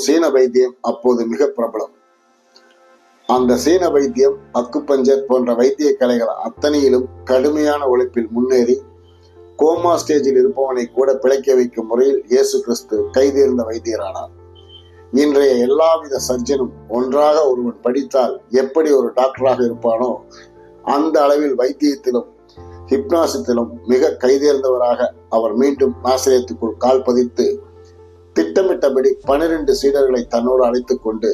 சீன வைத்தியம் அப்போது மிக பிரபலம். அந்த சீன வைத்தியம், அக்குபஞ்சர் போன்ற வைத்திய கலைகள் அத்தனையிலும் கடுமையான உழைப்பில் முன்னேறி கோமா ஸ்டேஜில் இருப்பவனை கூட பிழைக்க வைக்கும் முறையில் இயேசு கிறிஸ்து கைதேர்ந்த வைத்தியரானார். இன்றைய எல்லாவித சர்ஜனும் ஒன்றாக ஒருவன் படித்தால் எப்படி ஒரு டாக்டராக இருப்பானோ அந்த அளவில் வைத்தியத்திலும் ஹிப்னாசித்திலும் மிக கைதேர்ந்தவராக அவர் மீண்டும் நாசரேத்துக்குள் கால் பதித்து திட்டமிட்டபடி 12 சீடர்களை தன்னோடு அழைத்துக் கொண்டு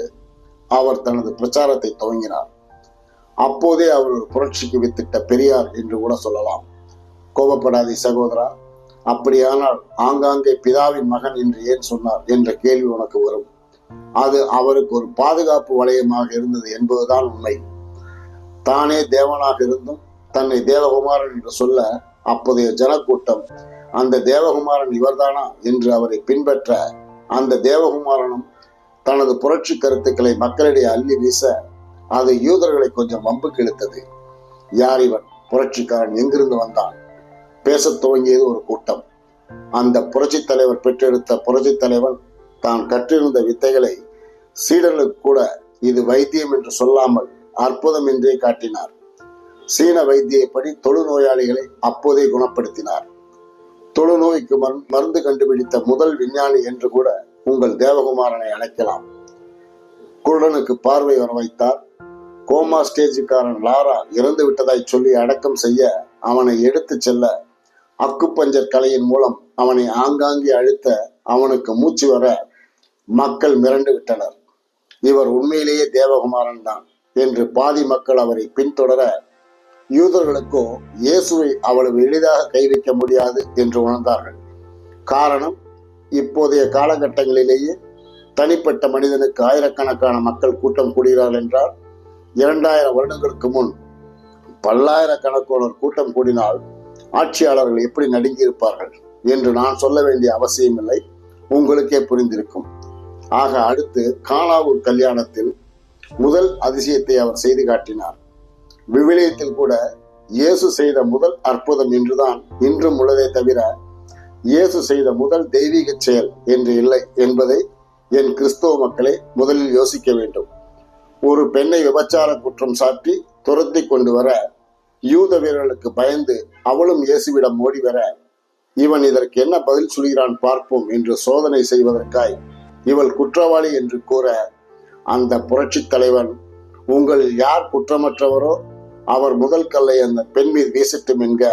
அவர் தனது பிரச்சாரத்தை துவங்கினார். அப்போதே அவர் ஒரு புரட்சிக்கு வித்திட்ட பெரியார் என்று கூட சொல்லலாம். கோபப்படாதே சகோதரா, அப்படியானால் ஆங்காங்கே பிதாவின் மகன் என்று ஏன் சொன்னார் என்ற கேள்வி உனக்கு வரும். அது அவருக்கு ஒரு பாதுகாப்பு வளையமாக இருந்தது என்பதுதான் உண்மை. தானே தேவனாக இருந்தும் தன்னை தேவகுமாரன் என்று சொல்ல அப்போதைய ஜனக்கூட்டம் அந்த தேவகுமாரன் இவர்தானா என்று அவரை பின்பற்ற, அந்த தேவகுமாரனும் தனது புரட்சி கருத்துக்களை மக்களிடையே அள்ளி வீச அது யூதர்களை கொஞ்சம் வம்புக்கு இழுத்தது. யார் இவன்? புரட்சிக்காரன் எங்கிருந்து வந்தான்? பேசத் துவங்கியது ஒரு கூட்டம். அந்த புரட்சி தலைவர் பெற்றெடுத்த புரட்சி தலைவன் தான் கற்றிருந்த வித்தைகளை சீடர்களுக்கு கூட இது வைத்தியம் என்று சொல்லாமல் அற்புதம் என்றே காட்டினார். சீன வைத்தியப்படி தொழுநோயாளிகளை அப்போதே குணப்படுத்தினார். தொழுநோய்க்கு மருந்து கண்டுபிடித்த முதல் விஞ்ஞானி என்று கூட உங்கள் தேவகுமாரனை அழைக்கலாம். குருடனுக்கு பார்வை வர வைத்தார். கோமா ஸ்டேஜுக்காரன் லாரா இறந்து விட்டதாய் சொல்லி அடக்கம் செய்ய அவனை எடுத்து செல்ல அக்குபஞ்சர் கலையின் மூலம் அவனை ஆங்காங்கே அழுத்த அவனுக்கு மூச்சு வர மக்கள் மிரண்டு விட்டனர். இவர் உண்மையிலேயே தேவகுமாரன் தான் என்று பாதி மக்கள் அவரை பின்தொடர, யூதர்களுக்கோ இயேசுவை அவ்வளவு எளிதாக கை வைக்க முடியாது என்று உணர்ந்தார்கள். காரணம், இப்போதைய காலகட்டங்களிலேயே தனிப்பட்ட மனிதனுக்கு ஆயிரக்கணக்கான மக்கள் கூட்டம் கூடுகிறார்கள் என்றால் 2000 வருடங்களுக்கு முன் பல்லாயிரக்கணக்கானோர் கூட்டம் கூடினால் ஆட்சியாளர்கள் எப்படி நடுங்கியிருப்பார்கள் என்று நான் சொல்ல வேண்டிய அவசியமில்லை, உங்களுக்கே புரிந்திருக்கும். ஆக அடுத்து கானாவூர் கல்யாணத்தில் முதல் அதிசயத்தை அவர் செய்து காட்டினார். விவிலியத்தில் கூட இயேசு செய்த முதல் அற்புதம் என்றுதான் இன்றும் உள்ளதே தவிர இயேசு செய்த முதல் தெய்வீக செயல் என்று இல்லை என்பதை என் கிறிஸ்தவ மக்களை முதலில் யோசிக்க வேண்டும். ஒரு பெண்ணை விபச்சார குற்றம் சாட்டி துரத்தி கொண்டு வர யூத வீரர்களுக்கு பயந்து அவளும் இயேசுவிடம் ஓடி வர, இவன் இதற்கு என்ன பதில் சொல்கிறான் பார்ப்போம் என்று சோதனை செய்வதற்காய் இவள் குற்றவாளி என்று கூற, அந்த புரட்சி தலைவன் உங்களில் யார் குற்றமற்றவரோ அவர் முதல் கல்லை அந்த பெண் மீது வீசட்டும் என்க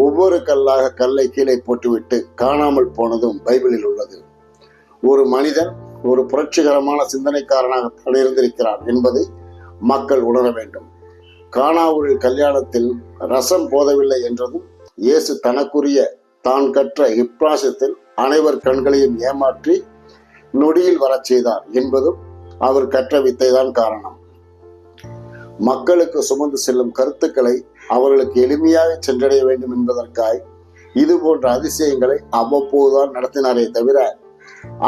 ஒவ்வொரு கல்லாக கல்லை கீழே போட்டுவிட்டு காணாமல் போனதும் பைபிளில் உள்ளது. ஒரு மனிதன் ஒரு புரட்சிகரமான சிந்தனைக்காரனாக இருந்திருக்கிறான் என்பதை மக்கள் உணர வேண்டும். கானாவூரில் கல்யாணத்தில் ரசம் போதவில்லை என்றதும் இயேசு தனக்குரிய தான் கற்ற ஹிப்னாசிஸில் அனைவர் கண்களையும் ஏமாற்றி நொடியில் வரச் செய்தார் என்பதும் அவர் கற்ற வித்தைதான் காரணம். மக்களுக்கு சுமந்து செல்லும் கருத்துக்களை அவர்களுக்கு எளிமையாக சென்றடைய வேண்டும் என்பதற்காய் இது போன்ற அதிசயங்களை அவ்வப்போதுதான் நடத்தினாரே தவிர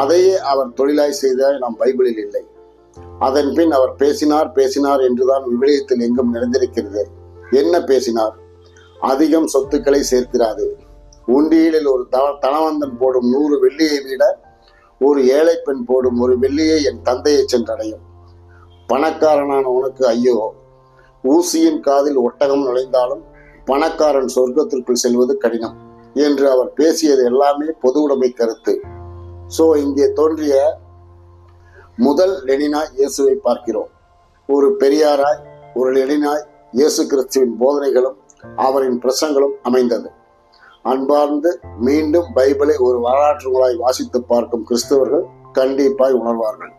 அதையே அவர் தொழிலாய் செய்தால் நம் பைபிளில் இல்லை. அதன் பின் அவர் பேசினார் என்றுதான் விவிலியத்தில் எங்கும் நிறைந்திருக்கிறது. என்ன பேசினார்? அதிகம் சொத்துக்களை சேர்த்திராது. உண்டியலில் ஒரு தனவந்தன் போடும் 100 வெள்ளியை விட ஒரு ஏழை பெண் போடும் 1 வெள்ளியை என் தந்தையை சென்றடையும். பணக்காரனான உனக்கு ஐயோ, ஊசியின் காதில் ஒட்டகம் நுழைந்தாலும் பணக்காரன் சொர்க்கத்திற்குள் செல்வது கடினம் என்று அவர் பேசியது எல்லாமே பொது உடைமை கருத்து. இங்கே தோன்றிய முதல் லெனினாய் இயேசுவை பார்க்கிறோம். ஒரு பெரியாராய், ஒரு லெனினாய் இயேசு கிறிஸ்துவின் போதனைகளும் அவரின் பிரசங்களும் அமைந்தது. அன்பார்ந்து மீண்டும் பைபிளை ஒரு வரலாற்று நூலாய் வாசித்து பார்க்கும் கிறிஸ்தவர்கள் கண்டிப்பாய் உணர்வார்கள்.